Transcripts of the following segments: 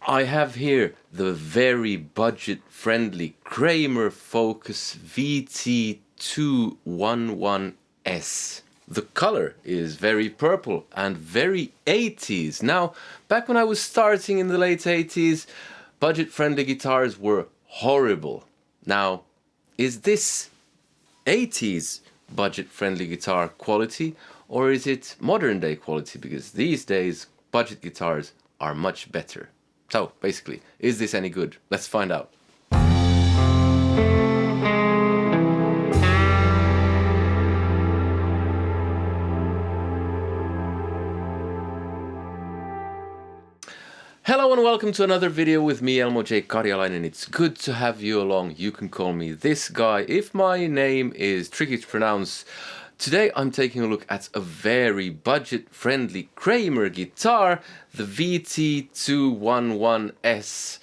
I have here the very budget-friendly Kramer Focus VT211S. The color is very purple and very 80s. Now, back when I was starting in the late 80s, budget-friendly guitars were horrible. Now, is this 80s budget-friendly guitar quality, or is it modern-day quality? Because these days, budget guitars are much better. So, basically, is this any good? Let's find out. Hello and welcome to another video with me, Elmo J. Karjalainen. It's good to have you along. You can call me this guy if my name is tricky to pronounce. Today I'm taking a look at a very budget-friendly Kramer guitar, the VT211S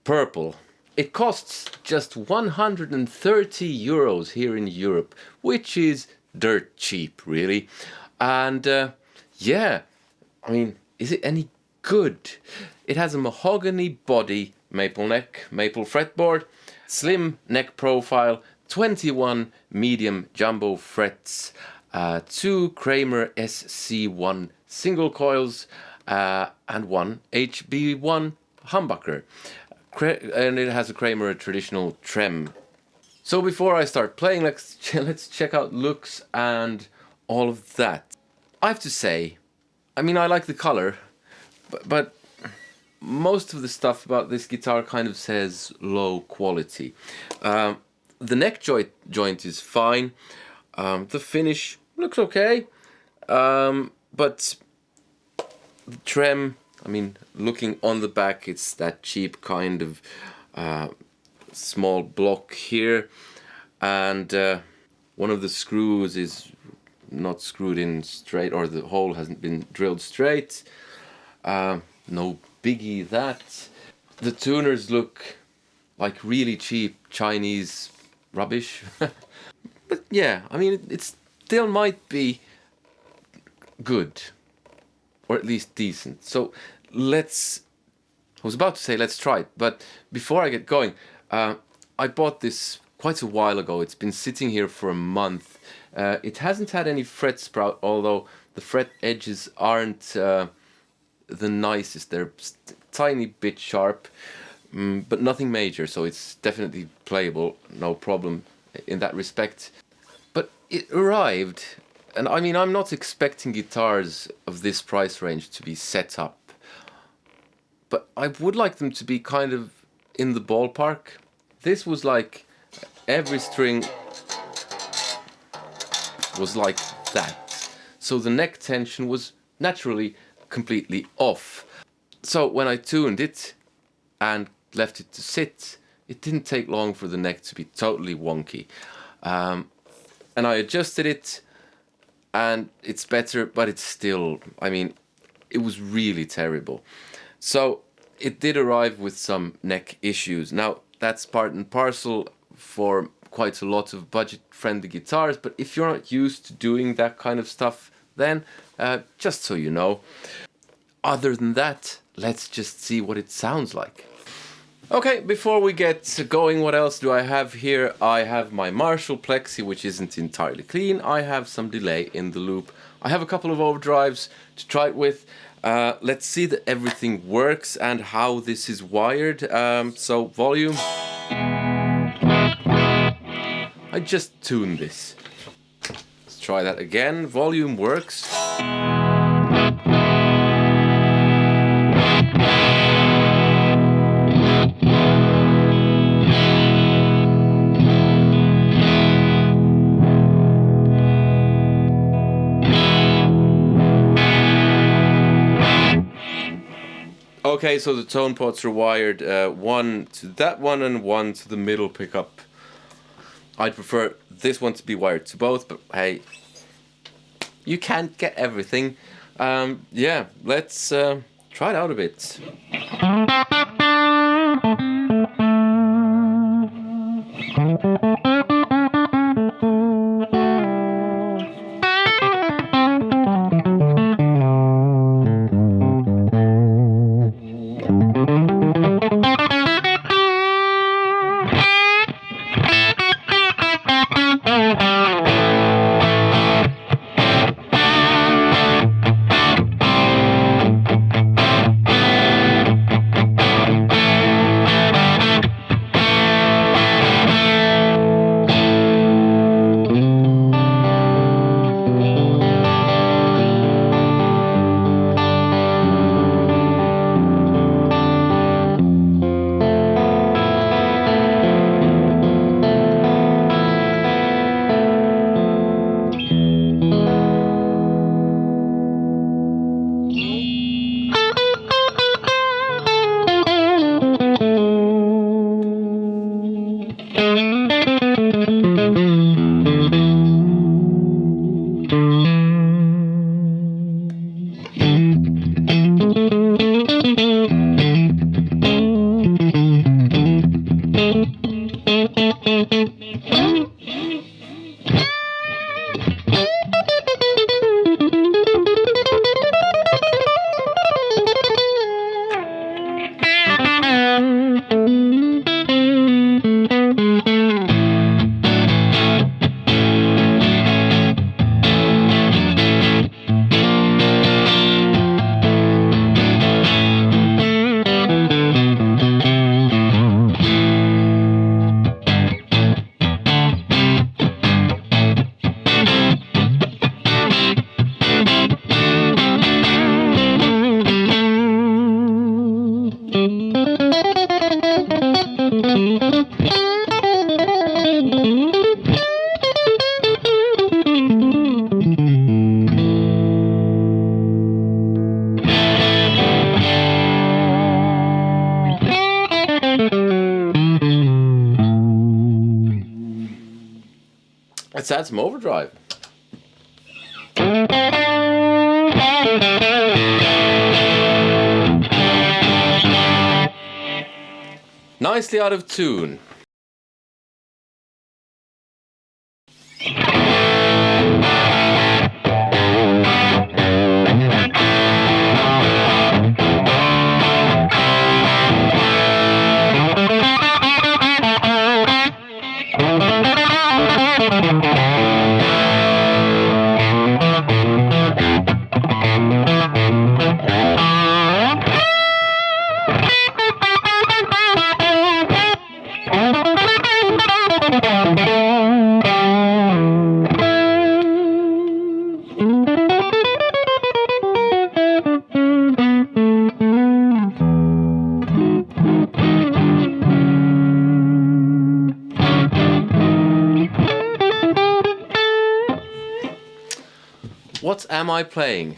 Purple. It costs just 130 euros here in Europe, which is dirt cheap, really. And yeah, I mean, is it any good? It has a mahogany body, maple neck, maple fretboard, slim neck profile, 21 medium jumbo frets, 2 Kramer SC1 single coils, and 1 HB1 humbucker. And it has a Kramer traditional trem. So before I start playing, let's check out looks and all of that. I have to say, I mean, I like the color, but most of the stuff about this guitar kind of says low quality. The neck joint is fine. The finish looks okay. But the trem, I mean, looking on the back, it's that cheap kind of small block here. And one of the screws is not screwed in straight, or the hole hasn't been drilled straight. No biggie that. The tuners look like really cheap Chinese rubbish. But yeah, I mean, it still might be good, or at least decent. So I was about to say let's try it, but before I get going, I bought this quite a while ago. It's been sitting here for a month. It hasn't had any fret sprout, although the fret edges aren't the nicest. They're tiny bit sharp, but nothing major, so it's definitely playable, no problem in that respect. But it arrived, and I mean, I'm not expecting guitars of this price range to be set up, but I would like them to be kind of in the ballpark. This was like, every string was like that, so the neck tension was naturally completely off. So when I tuned it and left it to sit, it didn't take long for the neck to be totally wonky. And I adjusted it and it's better, but it's still, I mean, it was really terrible. So it did arrive with some neck issues. Now that's part and parcel for quite a lot of budget-friendly guitars, but if you're not used to doing that kind of stuff, then just so you know. Other than that, let's just see what it sounds like. Okay, before we get going, what else do I have here? I have my Marshall Plexi, which isn't entirely clean. I have some delay in the loop. I have a couple of overdrives to try it with. Let's see that everything works and how this is wired. So volume. I just tuned this. Let's try that again. Volume works. Okay, so the tone pots are wired, one to that one and one to the middle pickup. I'd prefer this one to be wired to both, but hey, you can't get everything. Yeah, let's try it out a bit. Let's add some overdrive. Nicely out of tune. What am I playing?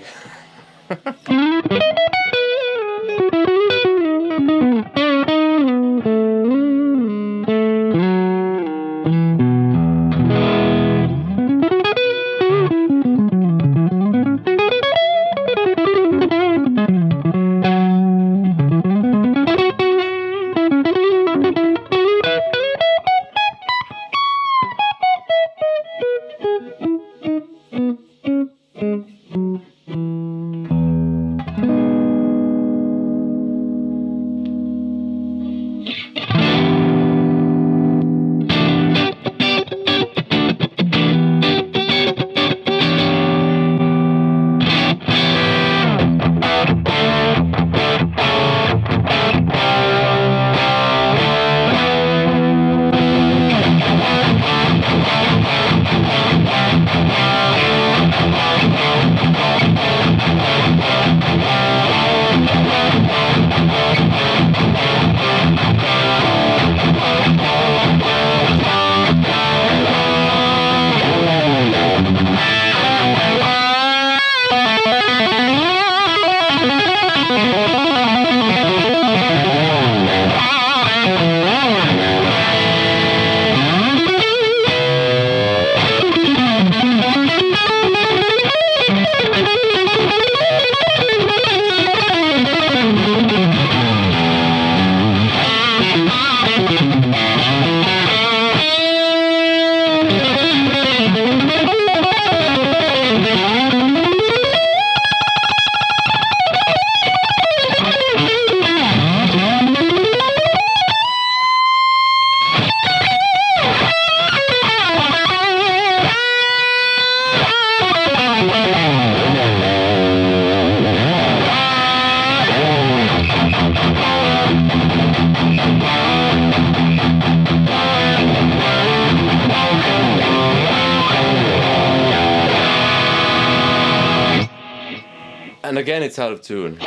And again, it's out of tune.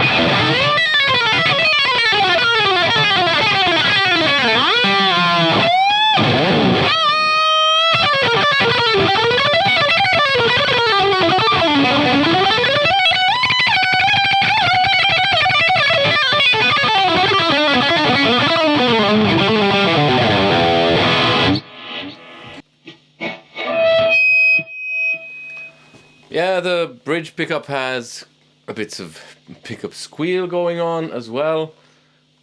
Yeah, the bridge pickup has a bit of pickup squeal going on as well,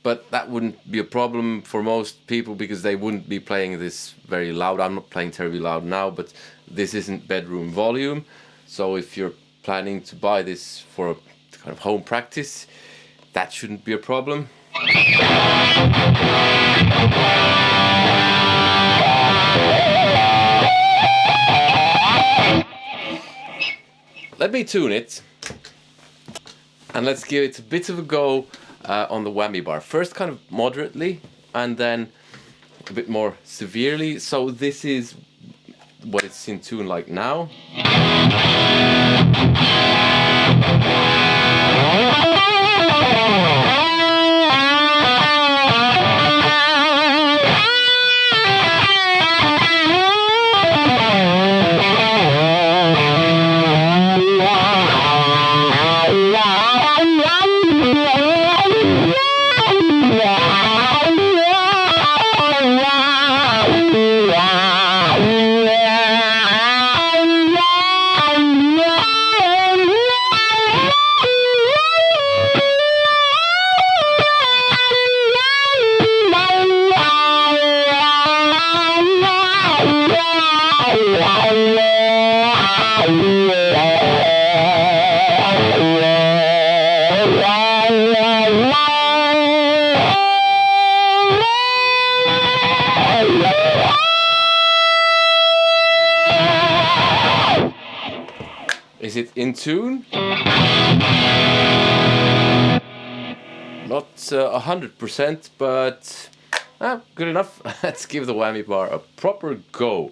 but that wouldn't be a problem for most people because they wouldn't be playing this very loud. I'm not playing terribly loud now, but this isn't bedroom volume, so if you're planning to buy this for a kind of home practice, that shouldn't be a problem. Let me tune it, and let's give it a bit of a go on the whammy bar. First kind of moderately, and then a bit more severely. So this is what it's in tune like now. Is it in tune? Not 100%, but good enough. Let's give the whammy bar a proper go.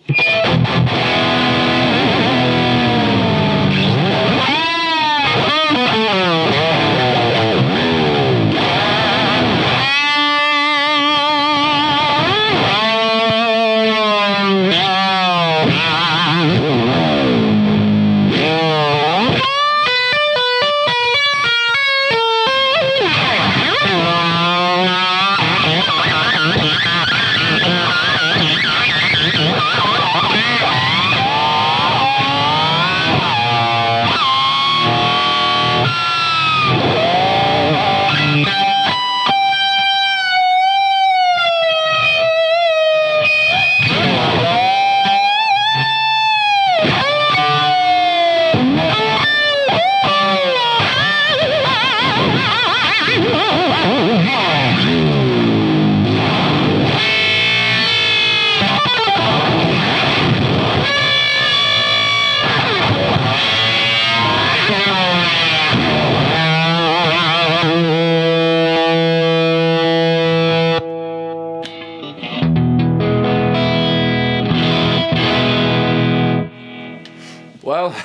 Well,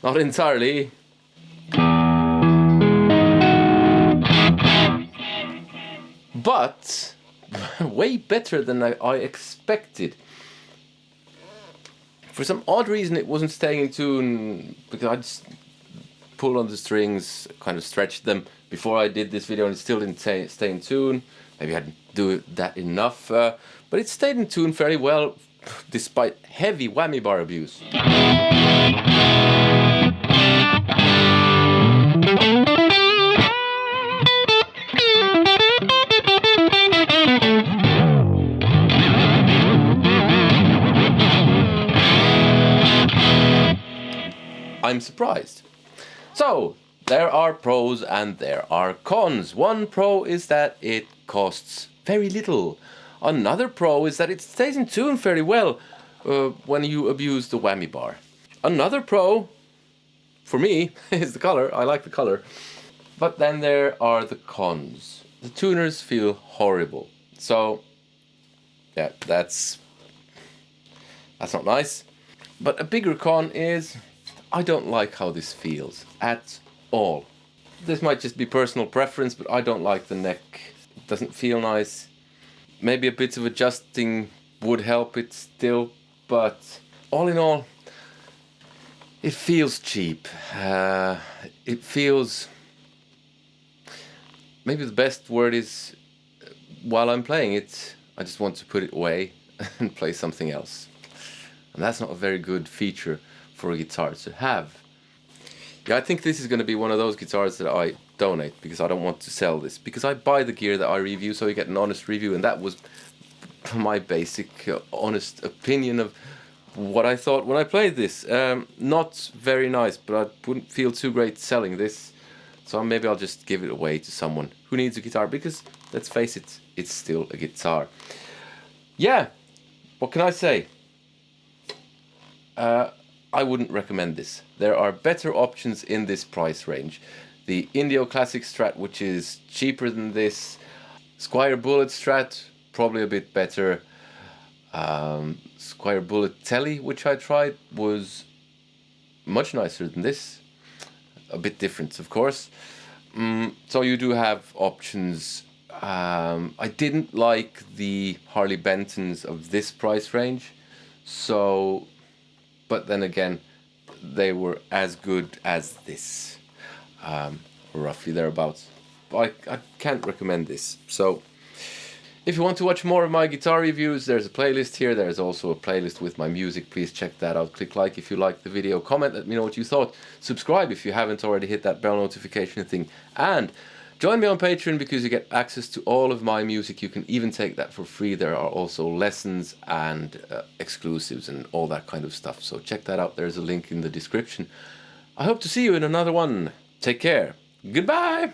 not entirely. But way better than I expected. For some odd reason it wasn't staying in tune, because I just pulled on the strings, kind of stretched them before I did this video, and it still didn't stay in tune. Maybe I didn't do that enough, but it stayed in tune fairly well despite heavy whammy bar abuse. I'm surprised. So, there are pros and there are cons. One pro is that it costs very little. Another pro is that it stays in tune fairly well when you abuse the whammy bar. Another pro, for me, is the color. I like the color. But then there are the cons. The tuners feel horrible. So, yeah, that's not nice. But a bigger con is I don't like how this feels at all. This might just be personal preference, but I don't like the neck. It doesn't feel nice. Maybe a bit of adjusting would help it still, but all in all, it feels cheap. It feels... Maybe the best word is, while I'm playing it, I just want to put it away and play something else. And that's not a very good feature for a guitar to have. Yeah, I think this is going to be one of those guitars that I donate, because I don't want to sell this, because I buy the gear that I review so you get an honest review, and that was my basic honest opinion of what I thought when I played this. Not very nice, but I wouldn't feel too great selling this, so maybe I'll just give it away to someone who needs a guitar, because let's face it, it's still a guitar. Yeah, what can I say? I wouldn't recommend this. There are better options in this price range. The Indio Classic Strat, which is cheaper than this. Squier Bullet Strat, probably a bit better. Squier Bullet Telly, which I tried, was much nicer than this. A bit different, of course. So you do have options. I didn't like the Harley Bentons of this price range. So... but then again, they were as good as this, roughly thereabouts. But I can't recommend this. So, if you want to watch more of my guitar reviews, there's a playlist here. There's also a playlist with my music. Please check that out. Click like if you liked the video. Comment, let me know what you thought. Subscribe if you haven't already. Hit that bell notification thing. And join me on Patreon, because you get access to all of my music. You can even take that for free. There are also lessons and exclusives and all that kind of stuff. So check that out. There's a link in the description. I hope to see you in another one. Take care. Goodbye.